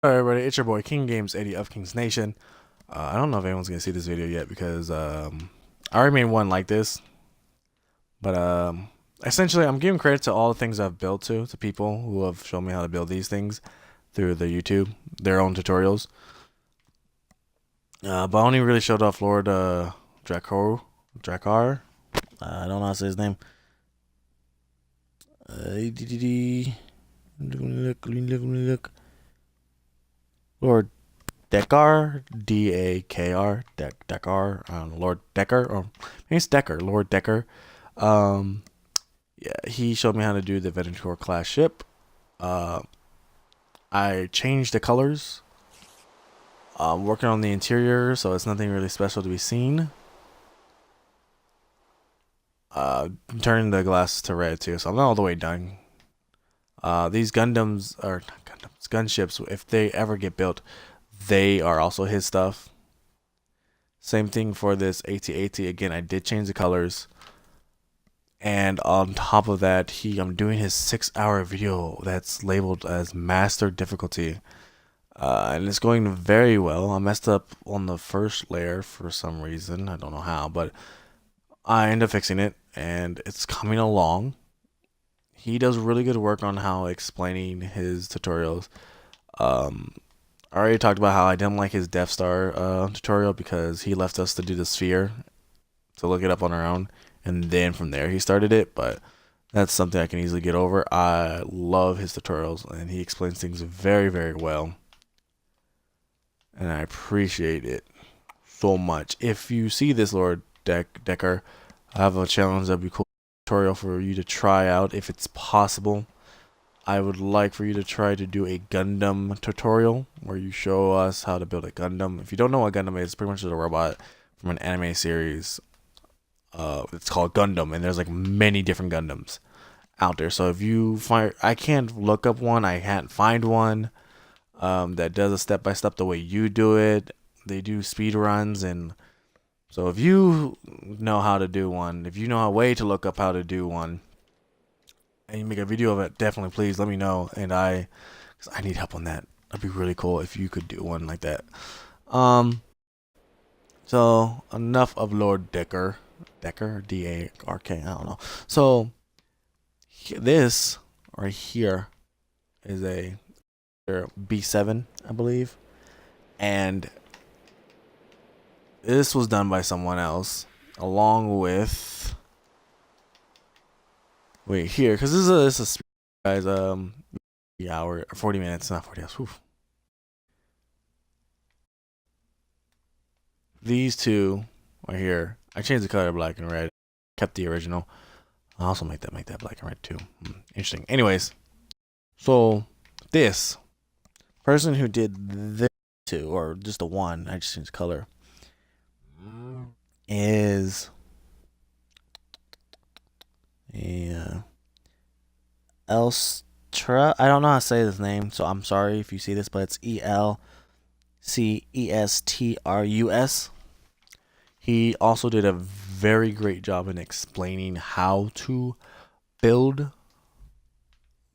Hello everybody, it's your boy King Games 80 of Kings Nation. I don't know if anyone's gonna see this video yet because I already made one like this, but essentially I'm giving credit to all the things I've built to people who have shown me how to build these things through the YouTube, their own tutorials. But I only really showed off Lord Drakar. I don't know how to say his name. Look. Lord Deckar, Dakr, Deckar, I don't know, Lord Decker, or maybe it's Decker, Lord Decker. Um, yeah, he showed me how to do the Venator class ship. Uh, I changed the colors. I'm working on the interior, so it's nothing really special to be seen. Turning the glass to red too, so I'm not all the way done. These Gundams, or not Gundams, gunships, if they ever get built, they are also his stuff. Same thing for this AT-AT. Again, I did change the colors. And on top of that, I'm doing his 6-hour video that's labeled as master difficulty. And it's going very well. I messed up on the first layer for some reason. I don't know how, but I ended up fixing it and it's coming along. He does really good work on how explaining his tutorials. I already talked about how I didn't like his Death Star tutorial because he left us to do the sphere to look it up on our own, and then from there he started it. But that's something I can easily get over. I love his tutorials, and he explains things very, very well, and I appreciate it so much. If you see this, Lord Decker, I have a challenge that'd be cool tutorial for you to try out if it's possible. I would like for you to try to do a Gundam tutorial where you show us how to build a Gundam. If you don't know what Gundam is, it's pretty much just a robot from an anime series. It's called Gundam, and there's like many different Gundams out there. So if you find, I can't look up one, I can't find one that does a step by step the way you do it. They do speed runs, and so if you know how to do one, if you know a way to look up how to do one, and you make a video of it, definitely please let me know. And cause I need help on that. That'd be really cool if you could do one like that. So enough of Lord Decker, Dark, I don't know. So this right here is a B7, I believe, and this was done by someone else, along with. Wait here, because this is guys. The hour, 40 minutes, not 40 hours. Oof. These two are here. I changed the color black and red. Kept the original. I'll also make that black and red too. Interesting. Anyways, so this person who did this two, or just the one, I just changed color, is Elstra. I don't know how to say this name, so I'm sorry if you see this, but it's ELCESTRUS. He also did a very great job in explaining how to build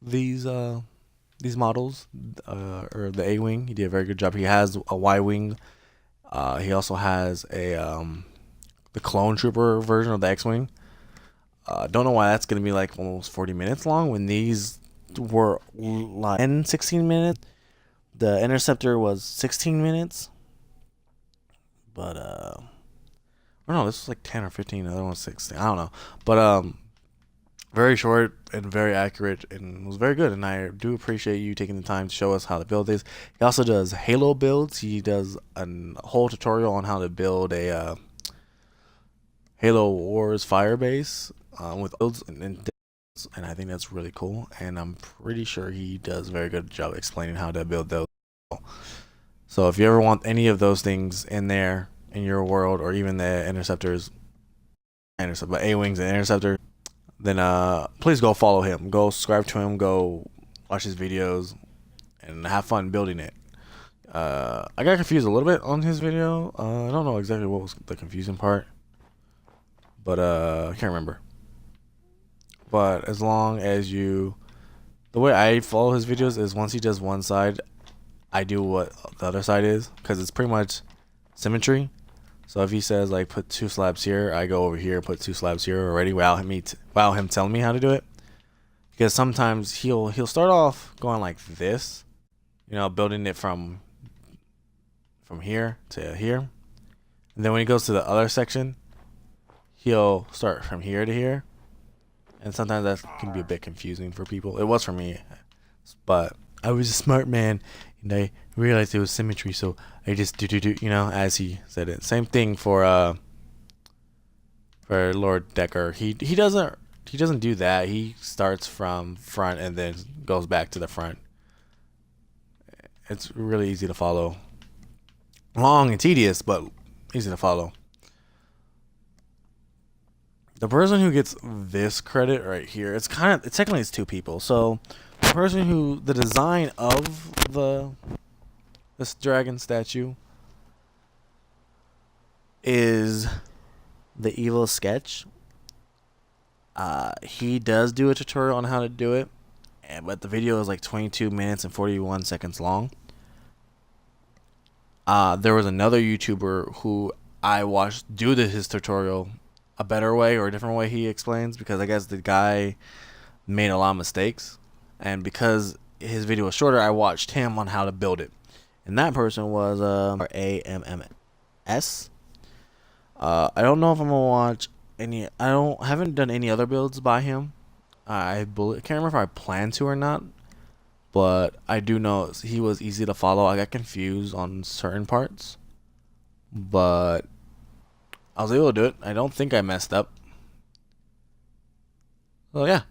these models, or the A-wing. He did a very good job. He has a Y-wing. He also has the clone trooper version of the X-wing. Don't know why that's gonna be like almost 40 minutes long when these were like 16 minutes. The Interceptor was 16 minutes, but or no, this was like 10 or 15. The other one's 16. I don't know, but very short and very accurate, and was very good. And I do appreciate you taking the time to show us how to build this. He also does Halo builds. He does a whole tutorial on how to build a Halo Wars Firebase with builds and I think that's really cool. And I'm pretty sure he does a very good job explaining how to build those. So if you ever want any of those things in there in your world, or even the interceptors, but A-wings and interceptor, then please go follow him. Go subscribe to him. Go watch his videos and have fun building it. I got confused a little bit on his video. I don't know exactly what was the confusing part, but I can't remember. But as long as the way I follow his videos is once he does one side, I do what the other side is, because it's pretty much symmetry. So if he says like put 2 slabs here, I go over here, put 2 slabs here already without him telling me how to do it. Because sometimes he'll start off going like this, you know, building it from here to here. And then when he goes to the other section, he'll start from here to here. And sometimes that can be a bit confusing for people. It was for me, but I was a smart man and I realized it was symmetry, so I just do, you know, as he said it. Same thing for Lord Decker. He doesn't do that. He starts from front and then goes back to the front. It's really easy to follow. Long and tedious, but easy to follow. The person who gets this credit right here, it's technically it's 2 people. So the person who the design of this dragon statue is the Evil Sketch. He does do a tutorial on how to do it, but the video is like 22 minutes and 41 seconds long. There was another YouTuber who I watched do his tutorial a better way or a different way he explains, because I guess the guy made a lot of mistakes, and because his video was shorter, I watched him on how to build it. And that person was AMMS. I don't know if I'm gonna watch any. Haven't done any other builds by him. I can't remember if I plan to or not, but I do know he was easy to follow. I got confused on certain parts, but I was able to do it. I don't think I messed up. So yeah.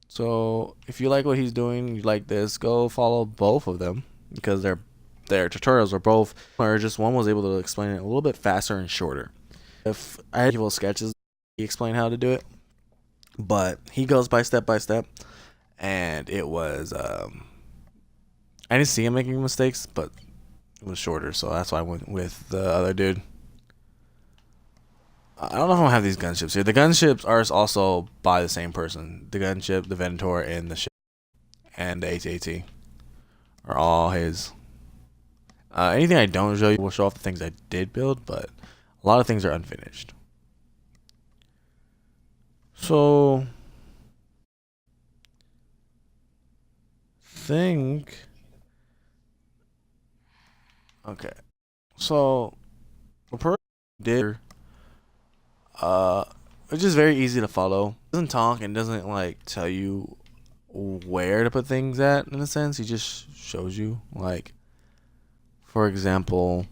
So if you like what he's doing, you like this, go follow both of them, because their tutorials are both, or just one was able to explain it a little bit faster and shorter. If I had Evil Sketches, he explained how to do it, but he goes by step, and it was I didn't see him making mistakes, but it was shorter, so that's why I went with the other dude. I don't know if I'm gonna have these gunships here. The gunships are also by the same person. The gunship, the Venator, and the ship, and the AT-AT are all his. Anything I don't show you will show off the things I did build, but a lot of things are unfinished. So, okay. So, the person did. It's just very easy to follow. Doesn't talk and doesn't like tell you where to put things at, in a sense. He just shows you, like, for example,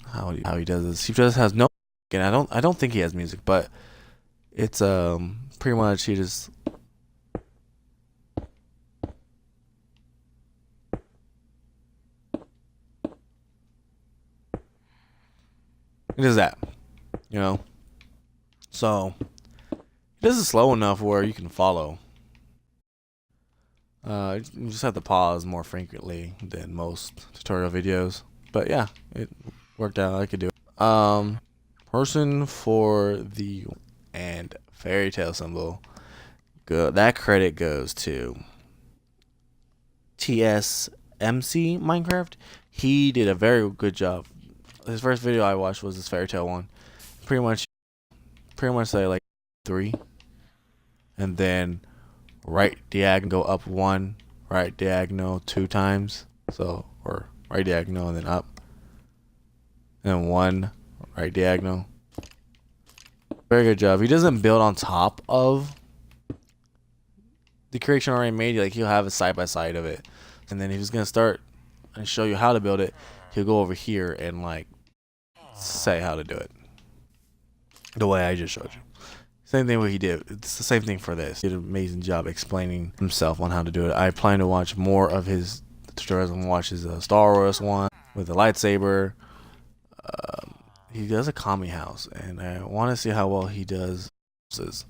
how he does this. He just has no, and I don't think he has music, but it's pretty much he just that, you know. So this is slow enough where you can follow. You just have to pause more frequently than most tutorial videos. But yeah, it worked out. I could do it. Person for the and fairy tale symbol. Good. That credit goes to TSMC Minecraft. He did a very good job. His first video I watched was this fairy tale one. Pretty much say like 3, and then right diagonal go up 1, right diagonal 2 times. So, or right diagonal and then up, and 1 right diagonal. Very good job. He doesn't build on top of the creation already made. Like, he'll have a side by side of it, and then if he's gonna start and show you how to build it, he'll go over here and like say how to do it the way I just showed you. Same thing what he did. It's the same thing for this. He did an amazing job explaining himself on how to do it. I plan to watch more of his tutorials. and watch his Star Wars one with the lightsaber. He does a Kami house, and I want to see how well he does houses.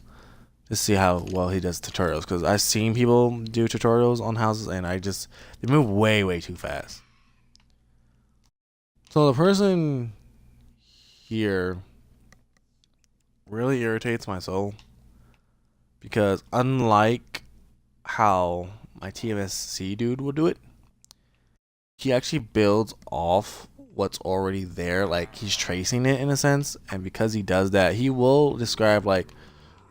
To see how well he does tutorials, because I've seen people do tutorials on houses, and they move way too fast. So the person here really irritates my soul, because unlike how my TMSC dude would do it, he actually builds off what's already there, like he's tracing it in a sense. And because he does that, he will describe like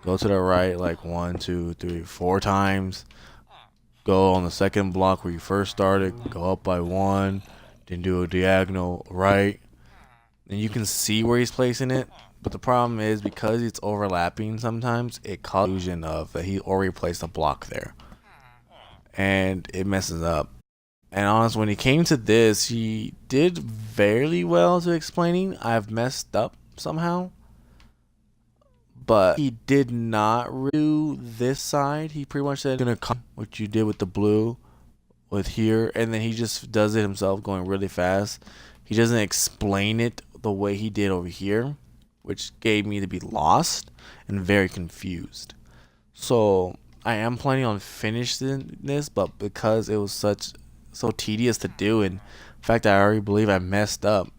go to the right like 1, 2, 3, 4 times, go on the second block where you first started, go up by 1, then do a diagonal right, and you can see where he's placing it. But the problem is because it's overlapping sometimes, it causes the illusion of that he already placed a block there, and it messes up. And honestly, when he came to this, he did fairly well to explaining. I've messed up somehow, but he did not do this side. He pretty much said, "Gonna come what you did with the blue, with here," and then he just does it himself, going really fast. He doesn't explain it the way he did over here, which gave me to be lost and very confused. So I am planning on finishing this, but because it was so tedious to do, and in fact I already believe I messed up,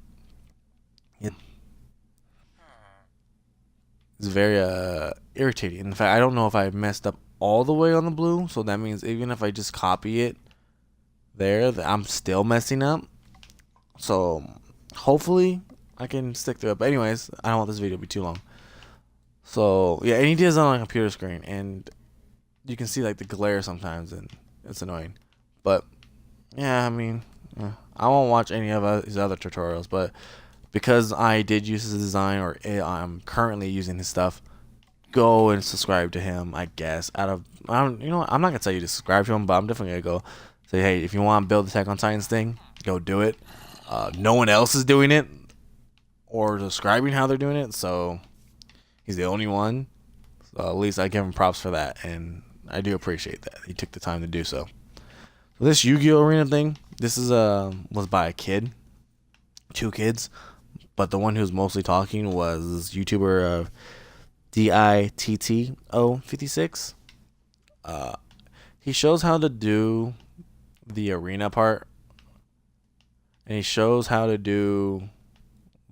it's very irritating. In fact, I don't know if I messed up all the way on the blue, so that means even if I just copy it there, I'm still messing up. So hopefully I can stick to it. But anyways, I don't want this video to be too long. So yeah, and he does it on a computer screen, and you can see like the glare sometimes, and it's annoying. But yeah, I mean, I won't watch any of his other tutorials, but because I did use his design, or I'm currently using his stuff, go and subscribe to him. I guess I'm not gonna tell you to subscribe to him, but I'm definitely gonna go say, hey, if you want to build the Attack on Titans thing, go do it. No one else is doing it or describing how they're doing it, so he's the only one. So at least I give him props for that, and I do appreciate that he took the time to do so. So this Yu-Gi-Oh arena thing, this is was by a kid, 2 kids, but the one who was mostly talking was YouTuber DITTO56. He shows how to do the arena part, and he shows how to do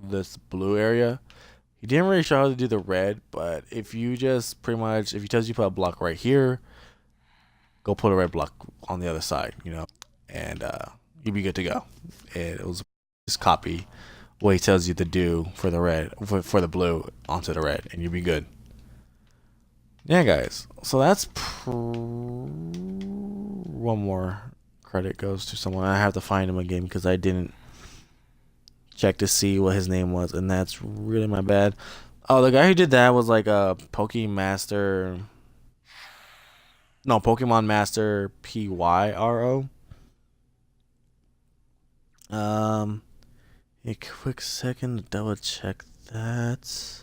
this blue area. He didn't really show how to do the red, but if you just pretty much, if he tells you put a block right here, go put a red block on the other side, and you'd be good to go. And it was just copy what he tells you to do for the red, for the blue onto the red, and you'd be good. Yeah, guys. So that's one more credit goes to someone. I have to find him again because I didn't check to see what his name was, and that's really my bad. Oh, the guy who did that was like a Pokemon Master PYRO. A quick second to double check that.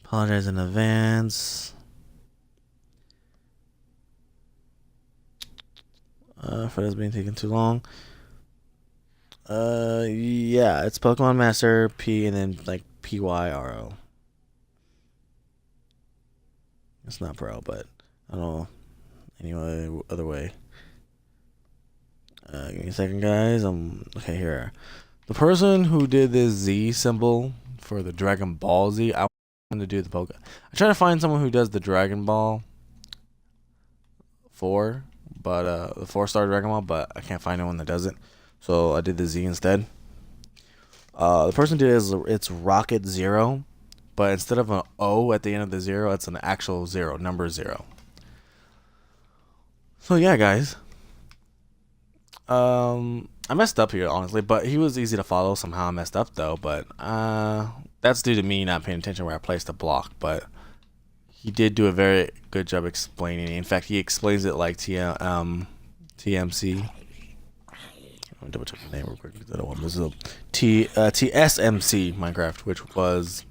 Apologize in advance. For this being taken too long. Yeah, it's Pokemon Master P and then like PYRO. It's not Pro, but I don't know. Anyway, other way. Give me a second, guys. Okay here. The person who did this Z symbol for the Dragon Ball Z, I want to do the Pokemon. I try to find someone who does the Dragon Ball 4, but the 4-star Dragon Ball, but I can't find anyone that does it. So I did the Z instead. The person did it's Rocket Zero, but instead of an O at the end of the 0, it's an actual 0, number 0. So yeah, guys. I messed up here, honestly, but he was easy to follow. Somehow I messed up though, but that's due to me not paying attention where I placed the block. But he did do a very good job explaining it. In fact, he explains it like TMC. I'll double check the name real quick. This is a TSMC Minecraft, which was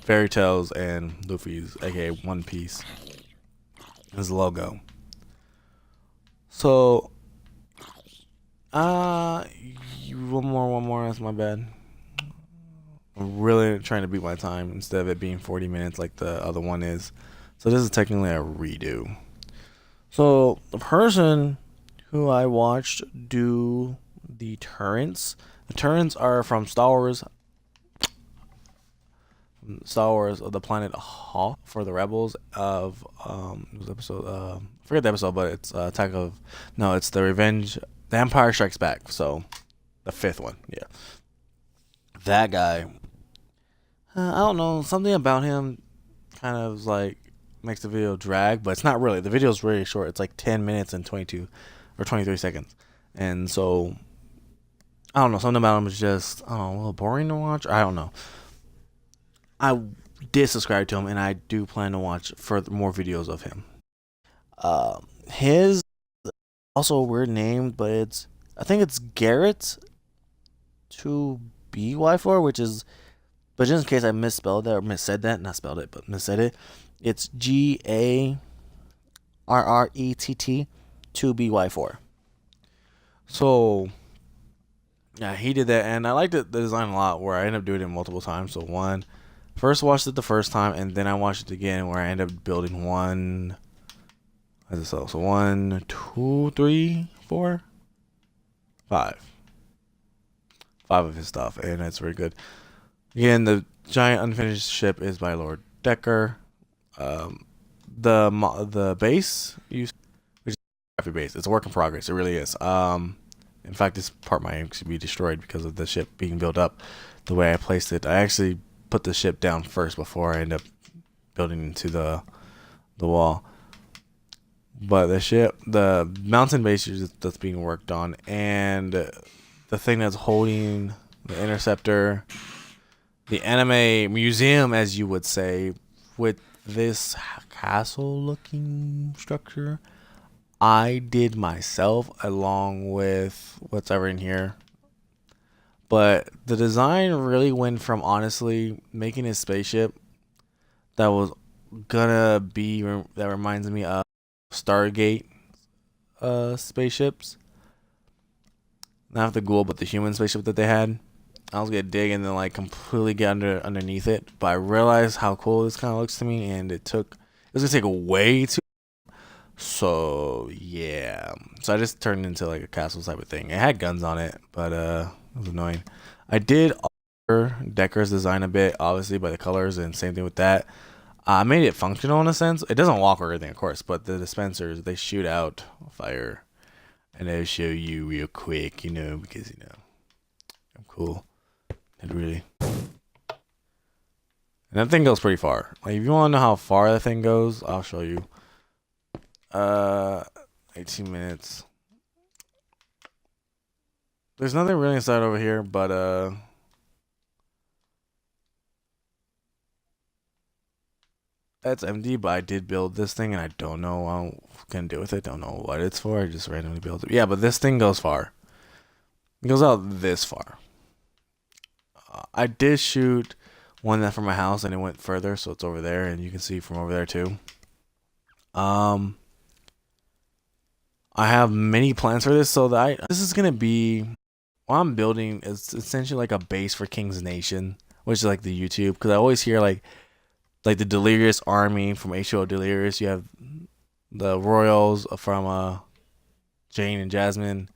Fairy Tails and Luffy's, aka One Piece, his logo. So, one more. That's my bad. I'm really trying to beat my time instead of it being 40 minutes like the other one is. So this is technically a redo. So the person who I watched do the turrets are from Star Wars of the planet Hoth for the Rebels of it was episode I forget the episode, but it's it's the Empire Strikes Back. So The fifth one, yeah. That guy, I don't know, something about him kind of like makes the video drag, but it's not really. The video is really short. It's like 10 minutes and 22 or 23 seconds. And so, I don't know, something about him is just, I don't know, a little boring to watch. I don't know. I did subscribe to him, and I do plan to watch further more videos of him. His also a weird name, but I think it's Garrett 2BY4, which is, but just in case I misspelled that or missaid that, not spelled it, but missaid it, it's GARRETT 2BY4. So yeah, he did that, and I liked the design a lot. Where I ended up doing it multiple times. So first watched it the first time, and then I watched it again, where I ended up building one. As a so 1, 2, 3, 4, 5 of his stuff, and it's very good. Again, the giant unfinished ship is by Lord Decker. The base, which is a base, it's a work in progress. It really is. In fact, this part might actually be destroyed because of the ship being built up. The way I placed it, I actually put the ship down first before I end up building into the wall. But the mountain base that's being worked on, and the thing that's holding the interceptor, the anime museum, as you would say, with this castle-looking structure, I did myself along with what's ever in here. But the design really went from honestly making a spaceship that was gonna be, that reminds me of Stargate spaceships. Not the ghoul, but the human spaceship that they had. I was gonna dig and then like completely get underneath it, but I realized how cool this kind of looks to me, and it was gonna take way too. So yeah, so I just turned into like a castle type of thing. It had guns on it, but it was annoying. I did alter Decker's design a bit, obviously by the colors, and same thing with that. I made it functional in a sense. It doesn't walk or anything, of course, but the dispensers, they shoot out fire, and they'll show you real quick, because I'm cool. It really. And that thing goes pretty far. Like, if you want to know how far that thing goes, I'll show you. 18 minutes. There's nothing really inside over here, but that's empty. But I did build this thing, and I don't know what I'm gonna do with it. Don't know what it's for. I just randomly built it. Yeah, but this thing goes far. It goes out this far. I did shoot one that from my house, and it went further, so it's over there, and you can see from over there too. I have many plans for this, so this is gonna be what I'm building is essentially like a base for King's Nation, which is like the YouTube, because I always hear like the Delirious Army from H.O. Delirious. You have the Royals from Jane and Jasmine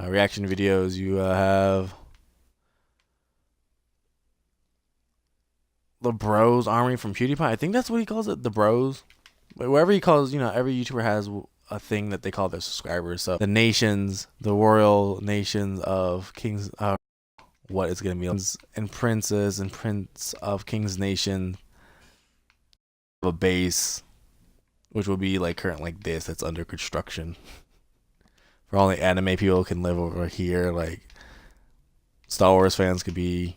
reaction videos. You have the Bros Army from PewDiePie. I think that's what he calls it, the Bros. But wherever he calls, every YouTuber has a thing that they call their subscribers. So the nations, the royal nations of Kings, what is gonna be, and princes and prince of King's Nation, a base, which will be like current like this that's under construction. For all the anime people can live over here, like Star Wars fans could be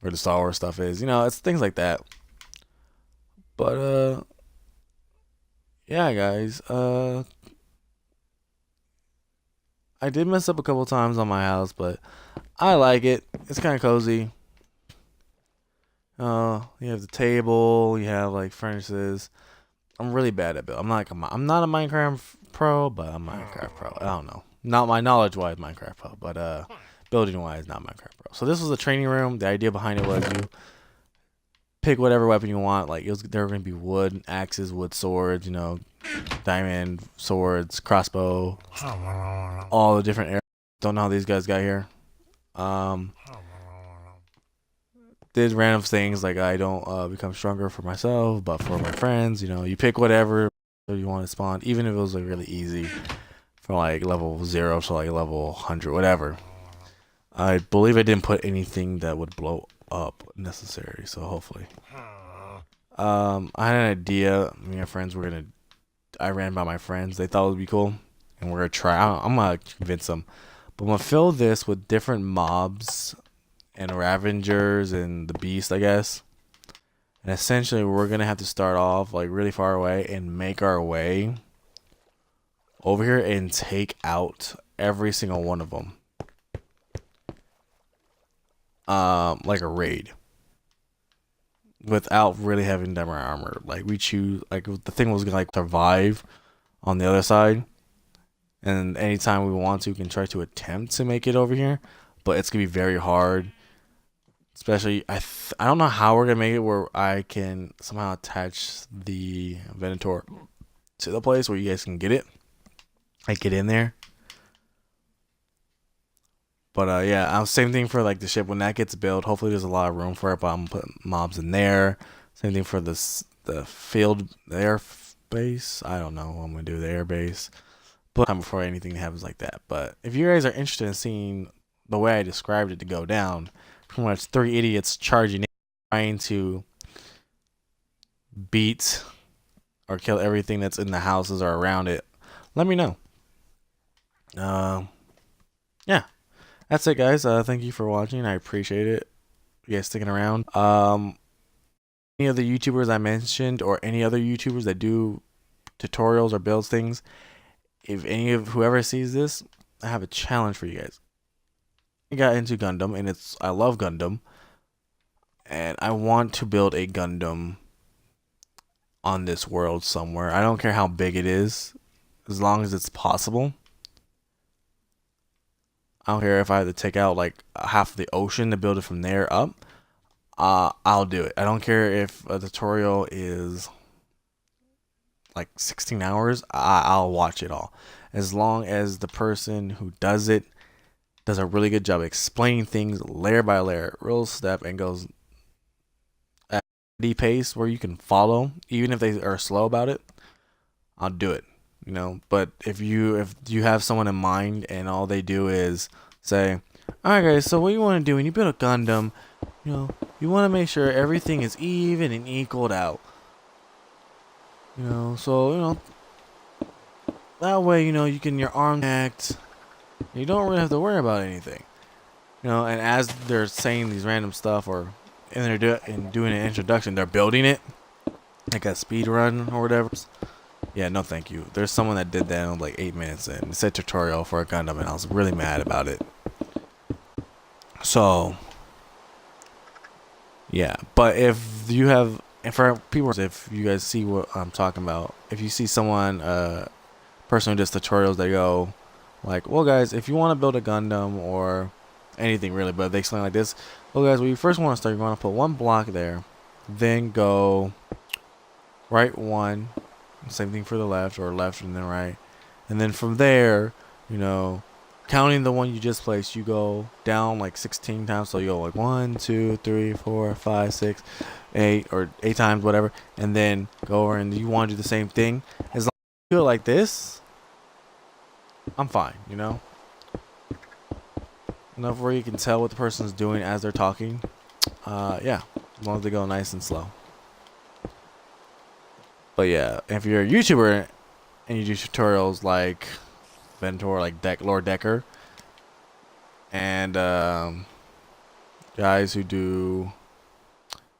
where the Star Wars stuff is. It's things like that. But yeah, guys. I did mess up a couple times on my house, but I like it. It's kind of cozy. You have the table. You have like furnaces. I'm really bad at build. I'm not a Minecraft pro, but I'm a Minecraft pro. I don't know. Not my knowledge-wise Minecraft pro, but building-wise not Minecraft pro. So this was a training room. The idea behind it was you pick whatever weapon you want. Like there were gonna be wood axes, wood swords, diamond swords, crossbow, all the different areas. Don't know how these guys got here. Did random things like I don't become stronger for myself, but for my friends. You pick whatever you want to spawn, even if it was like really easy, from like level 0 to like level 100, whatever. I believe I didn't put anything that would blow up necessary, so hopefully. I had an idea. Me and my friends were gonna. I ran by my friends. They thought it would be cool, and we're gonna try. I'm gonna convince them. But I'm gonna fill this with different mobs and Ravengers and the Beast, I guess. And essentially, we're gonna have to start off like really far away and make our way over here and take out every single one of them. Like a raid. Without really having diamond armor. Like we choose, like the thing was gonna like survive on the other side, and anytime we want to, we can try to attempt to make it over here, but it's gonna be very hard. Especially, I don't know how we're gonna make it where I can somehow attach the Venator to the place where you guys can get it. I get in there. But yeah, same thing for like the ship when that gets built. Hopefully, there's a lot of room for it. But I'm putting mobs in there. Same thing for the field, the air base. I don't know what I'm gonna do with the air base. But time before anything happens like that. But if you guys are interested in seeing the way I described it to go down, pretty much 3 idiots charging in, trying to beat or kill everything that's in the houses or around it, let me know. Yeah. That's it, guys. Thank you for watching. I appreciate it. You guys sticking around. Any of the YouTubers I mentioned, or any other YouTubers that do tutorials or builds things, if any of whoever sees this, I have a challenge for you guys. I got into Gundam, and I love Gundam, and I want to build a Gundam on this world somewhere. I don't care how big it is, as long as it's possible. I don't care if I have to take out like half of the ocean to build it from there up. I'll do it. I don't care if a tutorial is like 16 hours. I'll watch it all, as long as the person who does it does a really good job explaining things layer by layer, real step, and goes at a pace where you can follow, even if they are slow about it. I'll do it. But if you have someone in mind and all they do is say, all right guys, so what you want to do when you build a Gundam, you want to make sure everything is even and equaled out, so that way you can your arm act, you don't really have to worry about anything, and as they're saying these random stuff, or and they're doing an introduction, they're building it like a speed run or whatever. Yeah, no thank you. There's someone that did that in like 8 minutes and it said tutorial for a Gundam, and I was really mad about it. So, yeah. But if you have, and for people, if you guys see what I'm talking about, if you see someone, person who does tutorials, they go like, well guys, if you want to build a Gundam or anything really, but they explain like this, well guys, when you first want to start, you want to put one block there, then go right one, same thing for the left, or left and then right, and then from there, counting the one you just placed, you go down like 16 times. So you go like 1, 2, 3, 4, 5, 6, 8, or 8 times, whatever, and then go over and you want to do the same thing. As long as you do it like this, I'm fine. Enough where you can tell what the person's doing as they're talking. Yeah, as long as they go nice and slow. But yeah, if you're a YouTuber and you do tutorials like Ventor, like Lord Decker, and guys who do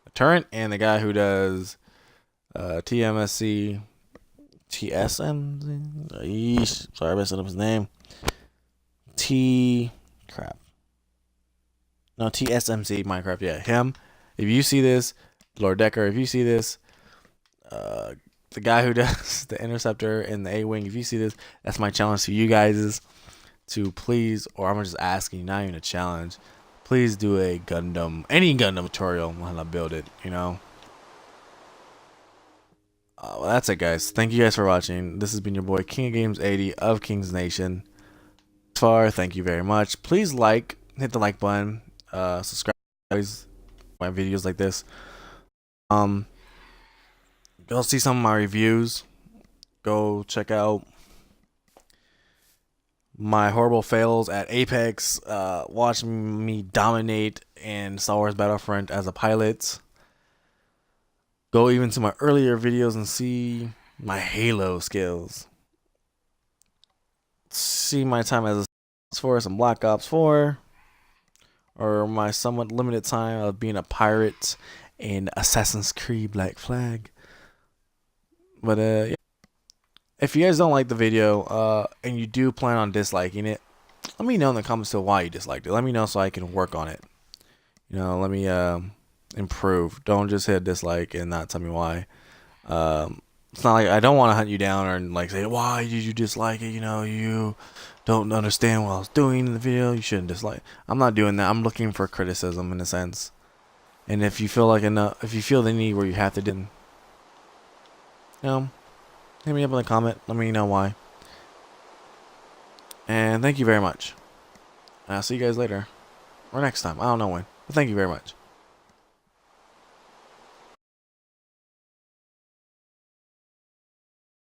a turret, and the guy who does TMSC, TSM, sorry I messed up his name. TSMC Minecraft, yeah, him. If you see this, Lord Decker, if you see this, the guy who does the Interceptor and the A-Wing, if you see this, that's my challenge to you guys, is to please, or I'm just asking, not even a challenge, please do a Gundam, any Gundam tutorial on how to build it, well, that's it, guys. Thank you guys for watching. This has been your boy, King of Games 80 of Kings Nation. As far, thank you very much. Please hit the like button, subscribe to my videos like this. Go see some of my reviews. Go check out my horrible fails at Apex, watch me dominate in Star Wars Battlefront as a pilot. Go even to my earlier videos and see my Halo skills. See my time as a Force and Black Ops 4, or my somewhat limited time of being a pirate in Assassin's Creed Black Flag. But yeah. If you guys don't like the video, and you do plan on disliking it, let me know in the comments to why you disliked it. Let me know so I can work on it. You know, let me improve. Don't just hit dislike and not tell me why. It's not like I don't want to hunt you down or like say, why did you dislike it? You know, you don't understand what I was doing in the video. You shouldn't dislike. I'm not doing that. I'm looking for criticism in a sense. And if you feel like if you feel the need where you have to, you know, hit me up in the comment. Let me know why. And thank you very much. I'll see you guys later. Or next time. I don't know when. But thank you very much.